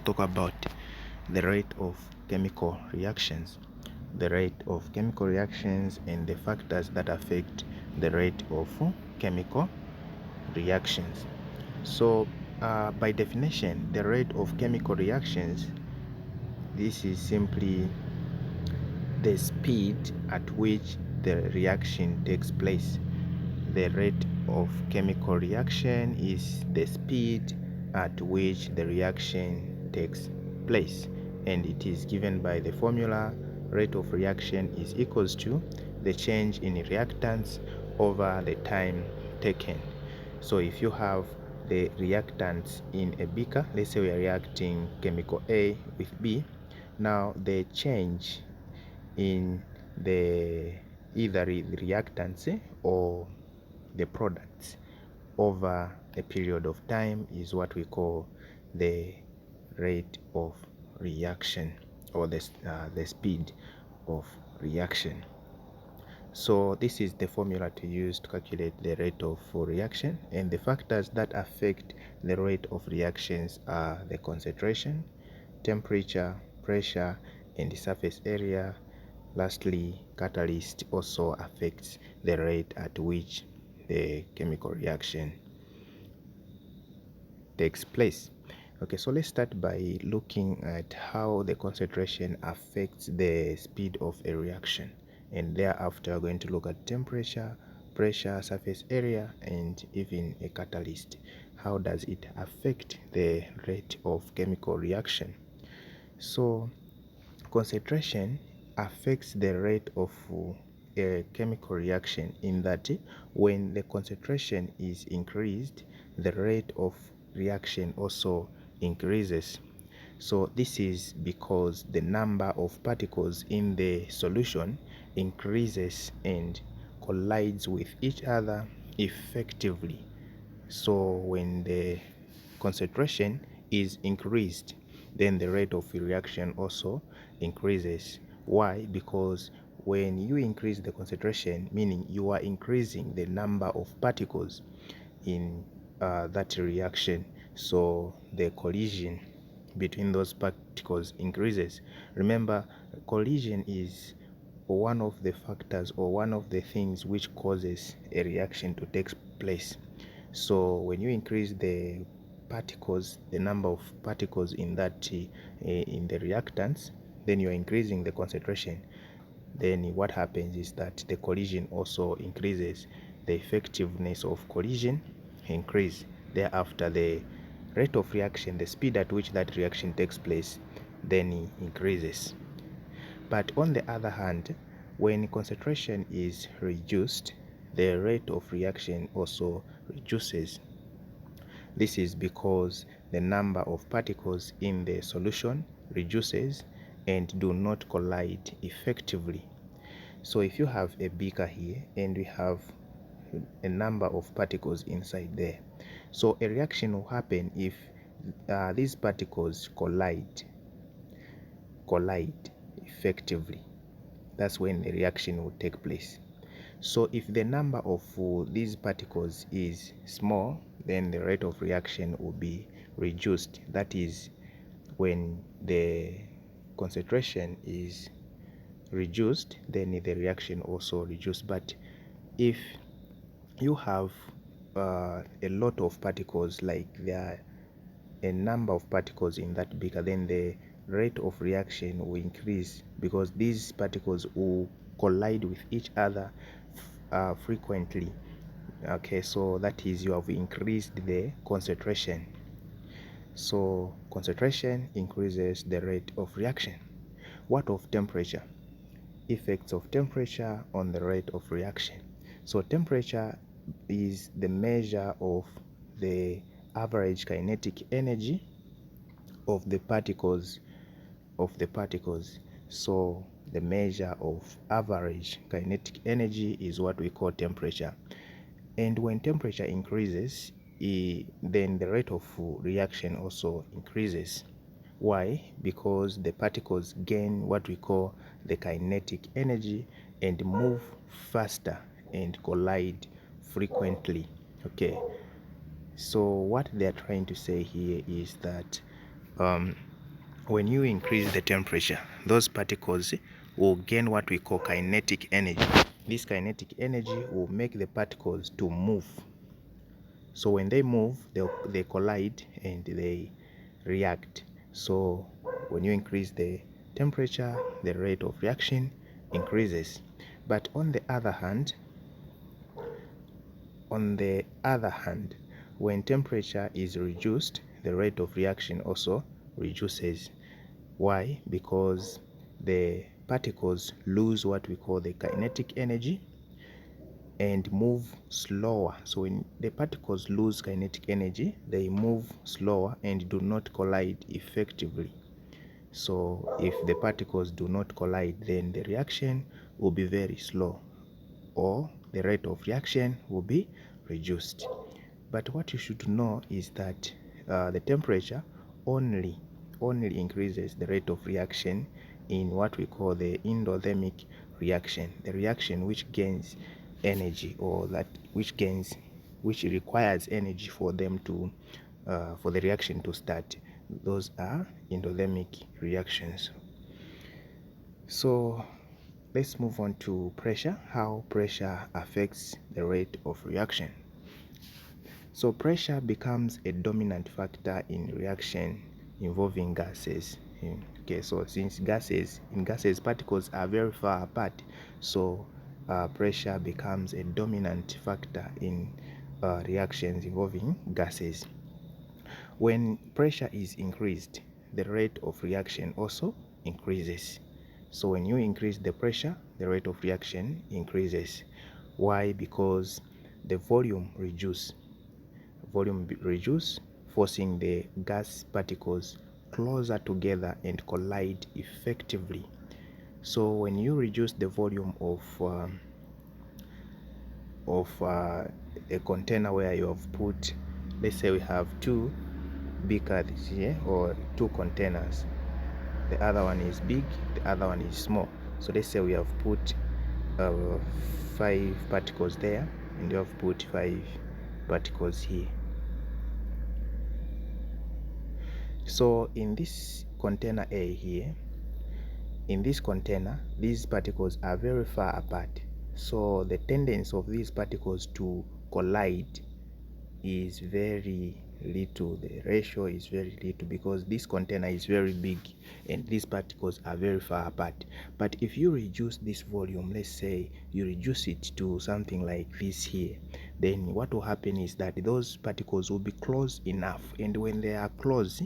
talk about the rate of chemical reactions. The rate of chemical reactions and the factors that affect the rate of chemical reactions. So, by definition, the rate of chemical reactions, this is simply the speed at which the reaction takes place. The rate of chemical reaction is the speed at which the reaction takes place, and it is given by the formula rate of reaction is equals to the change in reactants over the time taken. So if you have the reactants in a beaker, let's say we are reacting chemical A with B, now the change in the either the reactants or the products over a period of time is what we call the rate of reaction, or the speed of reaction. So this is the formula to use to calculate the rate of reaction, and the factors that affect the rate of reactions are the concentration, temperature, pressure, and the surface area. Lastly, catalyst also affects the rate at which the chemical reaction takes place. Okay, so let's start by looking at how the concentration affects the speed of a reaction, and thereafter we're going to look at temperature, pressure, surface area, and even a catalyst. How does it affect the rate of chemical reaction? So concentration affects the rate of a chemical reaction in that when the concentration is increased, the rate of reaction also increases. So this is because the number of particles in the solution increases and collides with each other effectively. So when the concentration is increased, then the rate of reaction also increases. Why? Because when you increase the concentration, meaning you are increasing the number of particles in that reaction, so the collision between those particles increases. Remember, collision is one of the factors or one of the things which causes a reaction to take place. So when you increase the particles, the number of particles in that in the reactants, then you're increasing the concentration. Then what happens is that the collision also increases. The effectiveness of collision increase. Thereafter, the rate of reaction, the speed at which that reaction takes place, then increases. But on the other hand, when concentration is reduced, the rate of reaction also reduces. This is because the number of particles in the solution reduces and do not collide effectively. So if you have a beaker here and we have a number of particles inside there, so a reaction will happen if these particles collide effectively. That's when the reaction will take place. So if the number of these particles is small, then the rate of reaction will be reduced. That is when the concentration is reduced, then the reaction also reduced. But if you have a lot of particles, like there are a number of particles in that beaker, then the rate of reaction will increase because these particles will collide with each other frequently. Okay, so that is, you have increased the concentration. So concentration increases the rate of reaction. What of temperature? Effects of temperature on the rate of reaction. So temperature is the measure of the average kinetic energy of the particles So the measure of average kinetic energy is what we call temperature. And when temperature increases, then the rate of reaction also increases. Why? Because the particles gain what we call the kinetic energy and move faster and collide frequently. Okay, so what they're trying to say here is that when you increase the temperature, those particles will gain what we call kinetic energy. This kinetic energy will make the particles to move. So when they move, they collide and they react. So when you increase the temperature, the rate of reaction increases. But on the other hand, when temperature is reduced, the rate of reaction also reduces. Why? Because the particles lose what we call the kinetic energy and move slower. So when the particles lose kinetic energy, they move slower and do not collide effectively. So if the particles do not collide, then the reaction will be very slow, or the rate of reaction will be reduced. But what you should know is that the temperature only increases the rate of reaction in what we call the endothermic reaction, the reaction which gains energy, or which requires energy for them to for the reaction to start. Those are endothermic reactions. So let's move on to pressure, how pressure affects the rate of reaction. So pressure becomes a dominant factor in reaction involving gases. Okay, so since in gases particles are very far apart, so pressure becomes a dominant factor in reactions involving gases. When pressure is increased, the rate of reaction also increases. So when you increase the pressure, the rate of reaction increases. Why? Because the volume reduces, forcing the gas particles closer together and collide effectively. So when you reduce the volume of a container where you have put, let's say we have two beakers here, or two containers, the other one is big, the other one is small. So let's say we have put 5 particles there, and you have put 5 particles here. So in this container A here, in this container, these particles are very far apart. So the tendency of these particles to collide is very little. The ratio is very little because this container is very big and these particles are very far apart. But if you reduce this volume, let's say you reduce it to something like this here, then what will happen is that those particles will be close enough, and when they are close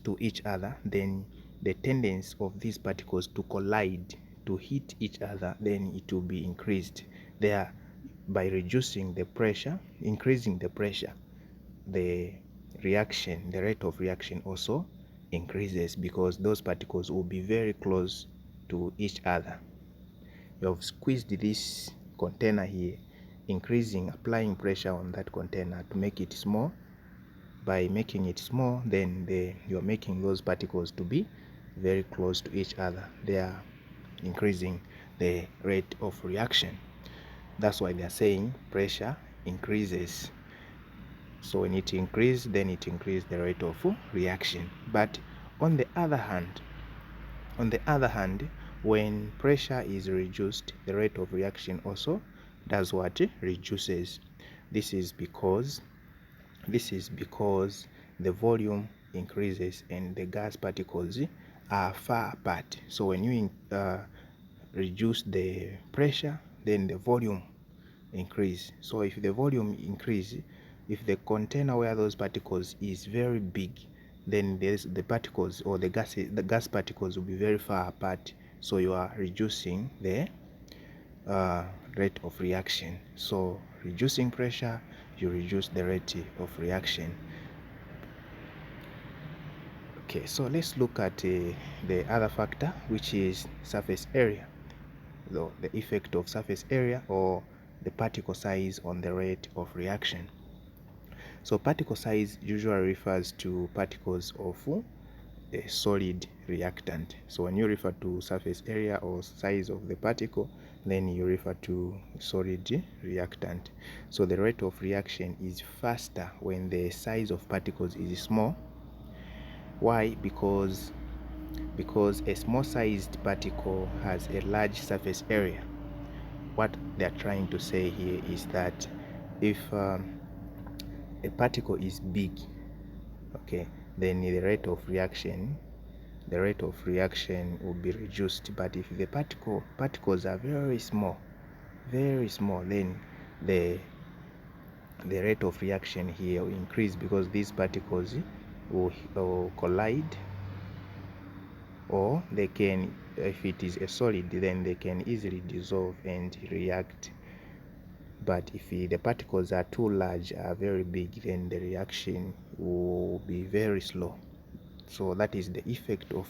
to each other, then the tendency of these particles to collide, to hit each other, then it will be increased. There, by reducing the pressure, increasing the pressure, the rate of reaction also increases, because those particles will be very close to each other. You have squeezed this container here, applying pressure on that container to make it small. By making it small, then you are making those particles to be very close to each other. They are increasing the rate of reaction. That's why they are saying pressure increases. So when it increases, then it increases the rate of reaction. But on the other hand, when pressure is reduced, the rate of reaction also does what? Reduces. This is because the volume increases and the gas particles are far apart. So when you reduce the pressure, then the volume increase. So if the volume increase, if the container where those particles is very big, then the particles, or the gas particles will be very far apart. So you are reducing the rate of reaction. So reducing pressure, you reduce the rate of reaction. Okay, so let's look at the other factor, which is surface area. The effect of surface area, or the particle size, on the rate of reaction. So particle size usually refers to particles of a solid reactant. So when you refer to surface area or size of the particle, then you refer to solid reactant. So the rate of reaction is faster when the size of particles is small. Why? Because because a small sized particle has a large surface area. What they are trying to say here is that if a particle is big, okay, then the rate of reaction will be reduced. But if the particles are very small, then the rate of reaction here will increase, because these particles will collide, or they can, if it is a solid, then they can easily dissolve and react. But if the particles are too large, are very big, then the reaction will be very slow. So that is the effect of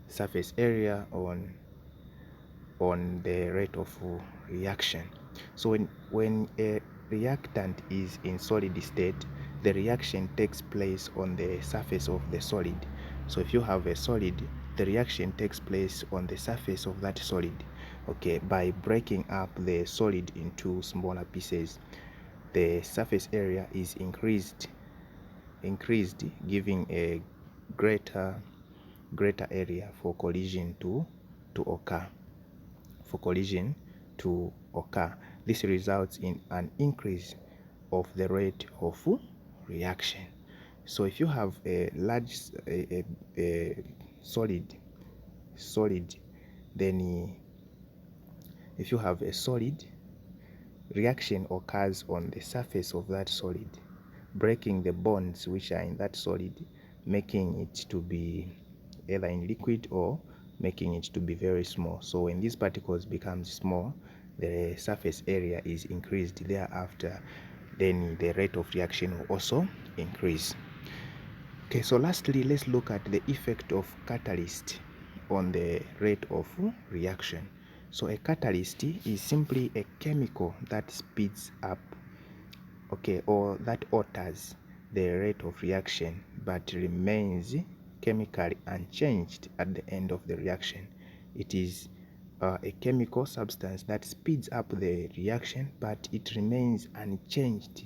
surface area on the rate of reaction. So when a reactant is in solid state, the reaction takes place on the surface of the solid. So if you have a solid, the reaction takes place on the surface of that solid, okay, by breaking up the solid into smaller pieces. The surface area is increased, giving a greater area for collision to occur. This results in an increase of the rate of reaction. So if you have a large solid, then if you have a solid, reaction occurs on the surface of that solid, breaking the bonds which are in that solid, making it to be either in liquid or making it to be very small. So when these particles become small, the surface area is increased. Thereafter, then the rate of reaction will also increase. Okay, so lastly, let's look at the effect of catalyst on the rate of reaction. So a catalyst is simply a chemical that speeds up, okay, or that alters the rate of reaction but remains chemically unchanged at the end of the reaction. It is a chemical substance that speeds up the reaction, but it remains unchanged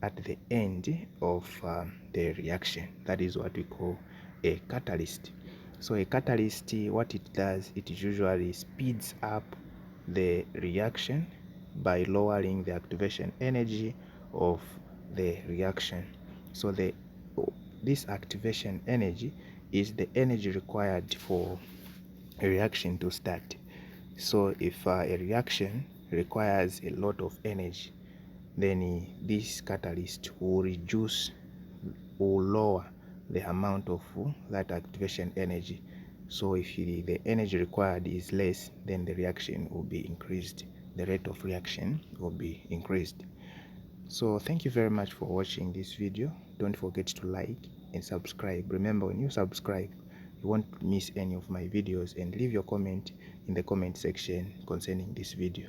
at the end of the reaction. That is what we call a catalyst. So a catalyst, what it does, it usually speeds up the reaction by lowering the activation energy of the reaction. So this activation energy is the energy required for a reaction to start. So if a reaction requires a lot of energy, then this catalyst will lower the amount of that activation energy. So if the energy required is less, then the reaction will be increased. The rate of reaction will be increased. So thank you very much for watching this video. Don't forget to like and subscribe. Remember, when you subscribe, you won't miss any of my videos, and leave your comment in the comment section concerning this video.